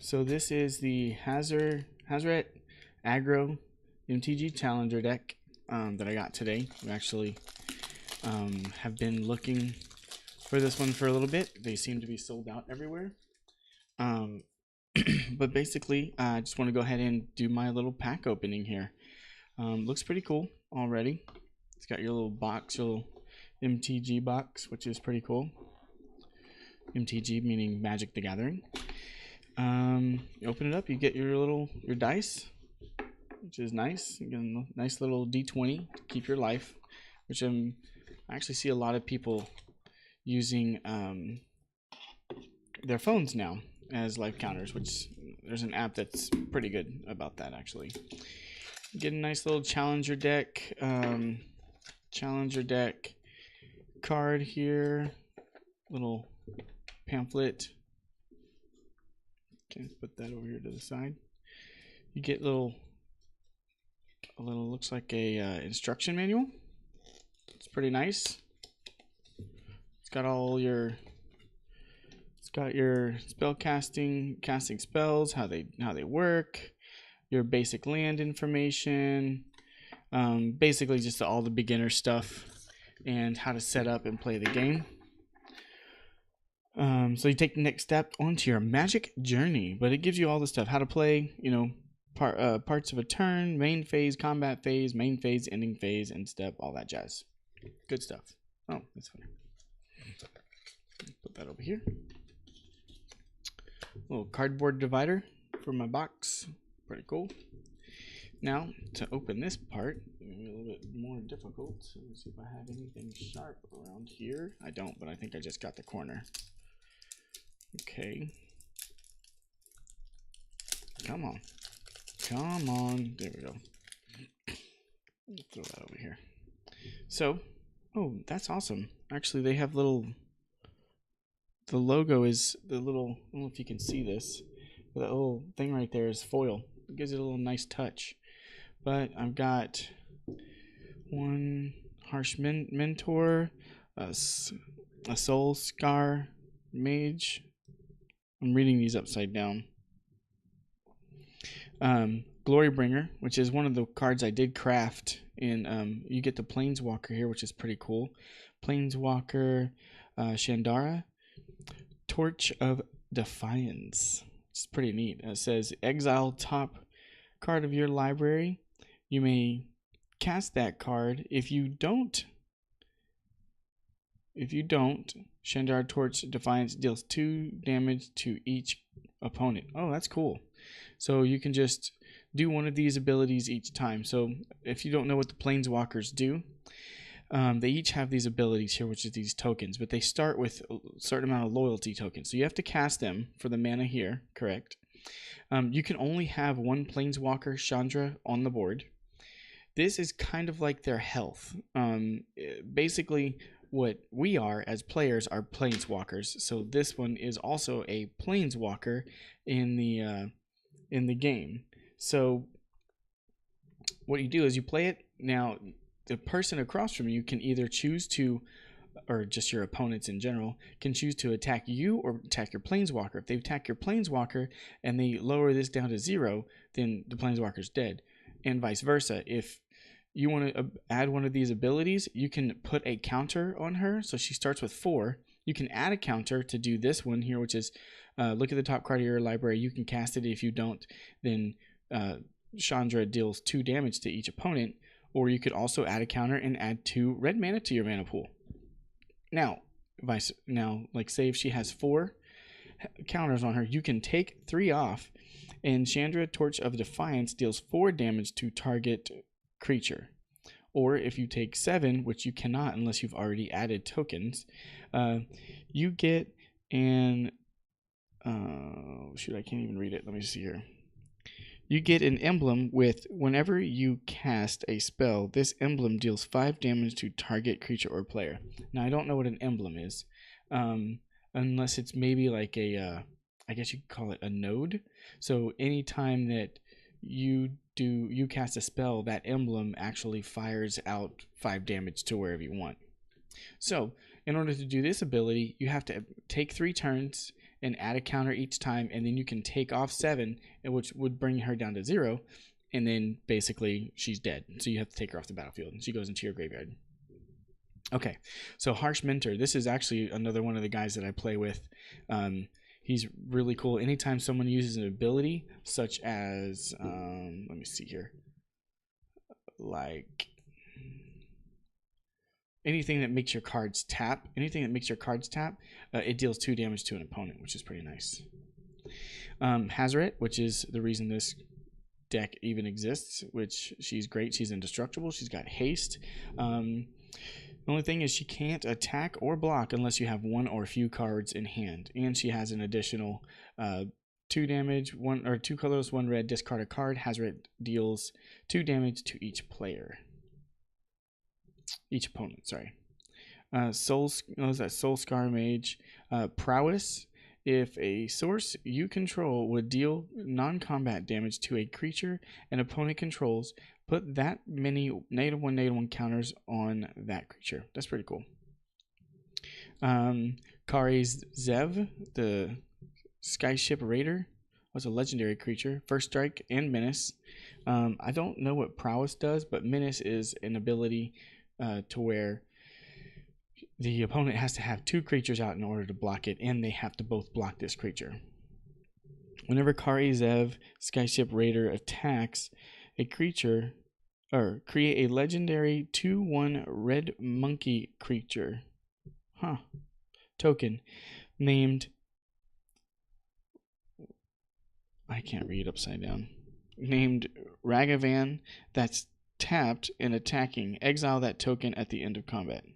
So this is the Hazoret Aggro MTG Challenger deck that I got today. We actually have been looking for this one for a little bit. They seem to be sold out everywhere. But basically, I just want to go ahead and do my little pack opening here. Looks pretty cool already. It's got your little box, your little MTG box, which is pretty cool. MTG meaning Magic the Gathering. You open it up, you get your dice, which is nice. You get a nice little D20 to keep your life, which I actually see a lot of people using their phones now as life counters, which there's an app that's pretty good about that actually. Get a nice little challenger deck card here, little pamphlet. Okay, put that over here to the side. You get a little looks like a instruction manual. It's pretty nice. It's got your spell casting spells, how they work, your basic land information, basically just all the beginner stuff and how to set up and play the game. So you take the next step onto your Magic journey, but it gives you all the stuff, how to play, parts of a turn, main phase, combat phase, main phase, ending phase, end step, all that jazz. Good stuff. Oh, that's funny. Put that over here. Little cardboard divider for my box. Pretty cool. Now, to open this part, maybe a little bit more difficult. Let me see if I have anything sharp around here. I don't, but I think I just got the corner. Okay. Come on. Come on. There we go. Throw that over here. So, oh, that's awesome. Actually, they have the logo is I don't know if you can see this, but that little thing right there is foil. It gives it a little nice touch. But I've got one Harsh Mentor, a Soul Scar Mage. I'm reading these upside down. Glorybringer, which is one of the cards I did craft. And you get the Planeswalker here, which is pretty cool. Planeswalker Shandara, Torch of Defiance. It's pretty neat. It says exile top card of your library. You may cast that card. If you don't, Shandara Torch Defiance deals 2 damage to each opponent. Oh, that's cool. So you can just do one of these abilities each time. So if you don't know what the Planeswalkers do, they each have these abilities here, which is these tokens, but they start with a certain amount of loyalty tokens. So you have to cast them for the mana here, correct? You can only have one Planeswalker Chandra on the board. This is kind of like their health. Basically, what we are as players are Planeswalkers. So this one is also a Planeswalker in the game. So what you do is you play it. Now, the person across from you can either choose to, or just your opponents in general, can choose to attack you or attack your Planeswalker. If they attack your Planeswalker and they lower this down to 0, then the Planeswalker's dead. And vice versa. If you want to add one of these abilities, you can put a counter on her. So she starts with 4. You can add a counter to do this one here, which is look at the top card of your library. You can cast it. If you don't, then Chandra deals 2 damage to each opponent. Or you could also add a counter and add 2 red mana to your mana pool. Now, like say if she has 4 counters on her, you can take 3 off, and Chandra Torch of Defiance deals 4 damage to target creature. Or if you take 7, which you cannot unless you've already added tokens, you get an I can't even read it. Let me see here. You get an emblem with whenever you cast a spell, this emblem deals 5 damage to target creature or player. Now, I don't know what an emblem is, unless it's maybe like I guess you could call it a node. So anytime that you cast a spell, that emblem actually fires out 5 damage to wherever you want. So in order to do this ability, you have to take 3 turns and add a counter each time, and then you can take off 7, which would bring her down to 0, and then basically she's dead. So you have to take her off the battlefield, and she goes into your graveyard. Okay, so Harsh Mentor. This is actually another one of the guys that I play with. He's really cool. Anytime someone uses an ability, such as, let me see here, like anything that makes your cards tap, it deals 2 damage to an opponent, which is pretty nice. Hazoret, which is the reason this deck even exists, which she's great. She's indestructible. She's got haste. The only thing is she can't attack or block unless you have 1 or few cards in hand, and she has an additional 2 damage, 2 colorless, 1 red. Discard a card. Hazoret deals 2 damage to each opponent. Sorry. Soul Scar Mage. Prowess. If a source you control would deal non-combat damage to a creature an opponent controls, put that many -1/-1 counters on that creature. That's pretty cool. Kari's Zev, the Skyship Raider, was a legendary creature. First strike and menace. I don't know what prowess does, but menace is an ability to where the opponent has to have 2 creatures out in order to block it, and they have to both block this creature. Whenever Kari Zev, Skyship Raider, attacks a creature, or create a legendary 2/1 red monkey creature token named, I can't read upside down, named Ragavan that's tapped and attacking. Exile that token at the end of combat.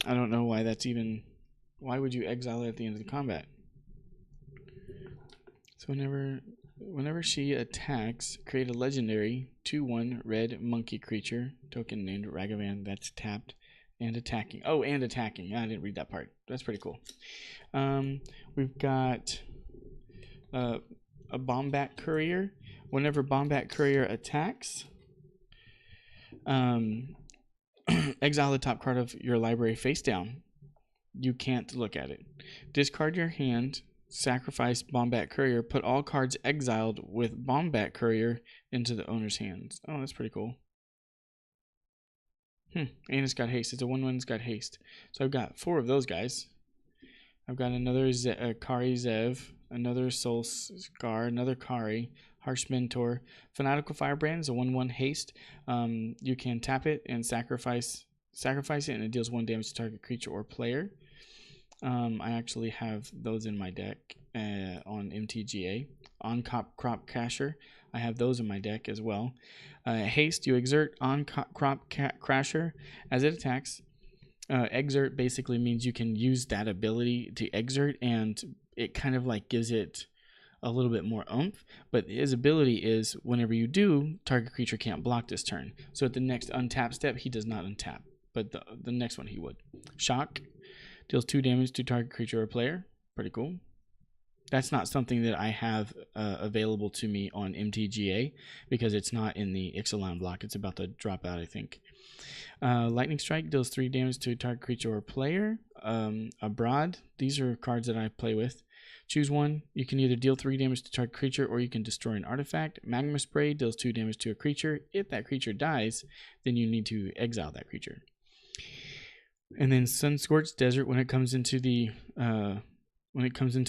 I don't know why that's even, why would you exile it at the end of the combat? So whenever she attacks, create a legendary 2/1 red monkey creature token named Ragavan that's tapped and attacking. Oh, and attacking. I didn't read that part. That's pretty cool. We've got a Bombat Courier. Whenever Bombat Courier attacks, exile the top card of your library face down. You can't look at it. Discard your hand, sacrifice Bombat Courier, put all cards exiled with Bombat Courier into the owner's hands. Oh, that's pretty cool. And it's got haste. It's a 1/1, it's got haste. So I've got 4 of those guys. I've got another Kari Zev, another Soul Scar, another Kari, Harsh Mentor. Fanatical Firebrand is a 1/1 haste. You can tap it and sacrifice it, and it deals 1 damage to target creature or player. I actually have those in my deck on MTGA. On Crop Crasher, I have those in my deck as well. Haste, you exert on Crop Crasher as it attacks. Exert basically means you can use that ability to exert, and it kind of like gives it a little bit more oomph. But his ability is whenever you do, target creature can't block this turn. So at the next untap step, he does not untap, but the next one he would. Shock deals 2 damage to target creature or player. Pretty cool. That's not something that I have available to me on MTGA because it's not in the Ixalan block. It's about to drop out, I think. Lightning Strike deals 3 damage to a target creature or player. Abroad, these are cards that I play with. Choose one. You can either deal 3 damage to target creature or you can destroy an artifact. Magma Spray deals 2 damage to a creature. If that creature dies, then you need to exile that creature. And then Sunscorched Desert, when it comes into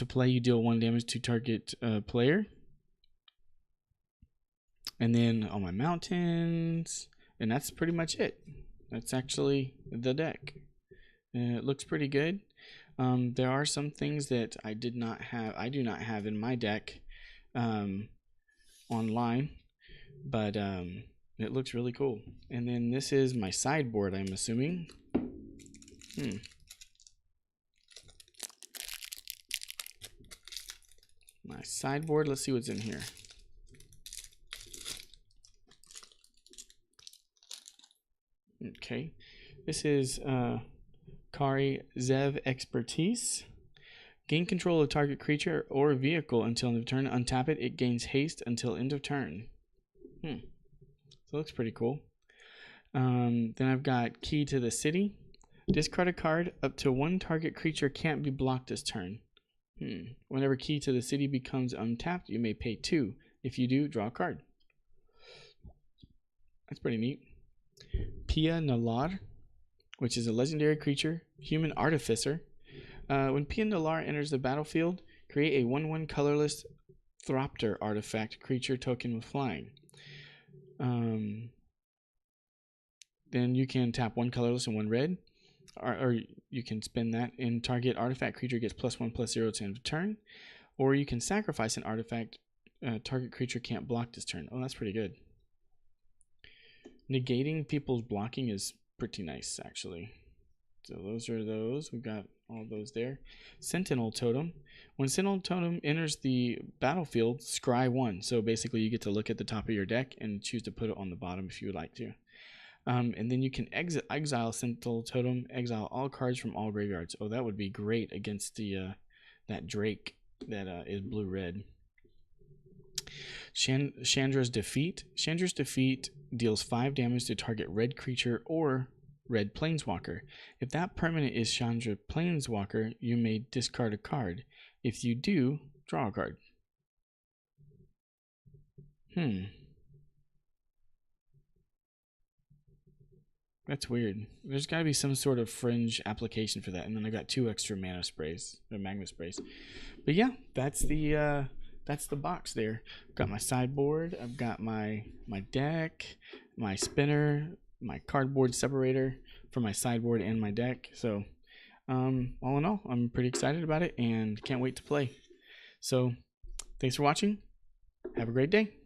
play, you deal 1 damage to target player. And then on my mountains, and that's pretty much it. That's actually the deck. It looks pretty good. There are some things that I do not have in my deck online, but it looks really cool. And then this is my sideboard, I'm assuming. My sideboard, let's see what's in here. Okay, this is Kari Zev Expertise. Gain control of target creature or vehicle until end of turn. Untap it. It gains haste until end of turn. So it looks pretty cool. Then I've got Key to the City. Discard a card. Up to one target creature can't be blocked this turn. Whenever Key to the City becomes untapped, you may pay 2. If you do, draw a card. That's pretty neat. Pia Nalaar, which is a legendary creature, human artificer. When Pia Nalaar enters the battlefield, create a 1/1 colorless Thropter artifact creature token with flying. Then you can tap 1 colorless and 1 red, or you can spend that, and target artifact creature gets +1/+0 to end of turn, or you can sacrifice an artifact. Target creature can't block this turn. Oh, that's pretty good. Negating people's blocking is pretty nice, actually. So those are those. We've got all those there. Sentinel Totem. When Sentinel Totem enters the battlefield, scry 1. So basically you get to look at the top of your deck and choose to put it on the bottom if you would like to. And then you can exile Sentinel Totem, exile all cards from all graveyards. Oh, that would be great against the that Drake that is blue-red. Chandra's Defeat. Chandra's Defeat deals 5 damage to target red creature or red planeswalker. If that permanent is Chandra Planeswalker, you may discard a card. If you do, draw a card. That's weird. There's got to be some sort of fringe application for that. And then I got 2 extra mana sprays, or magma sprays. But yeah, that's the box there. I've got my sideboard. I've got my deck, my spinner, my cardboard separator for my sideboard and my deck. So all in all, I'm pretty excited about it and can't wait to play. So thanks for watching. Have a great day.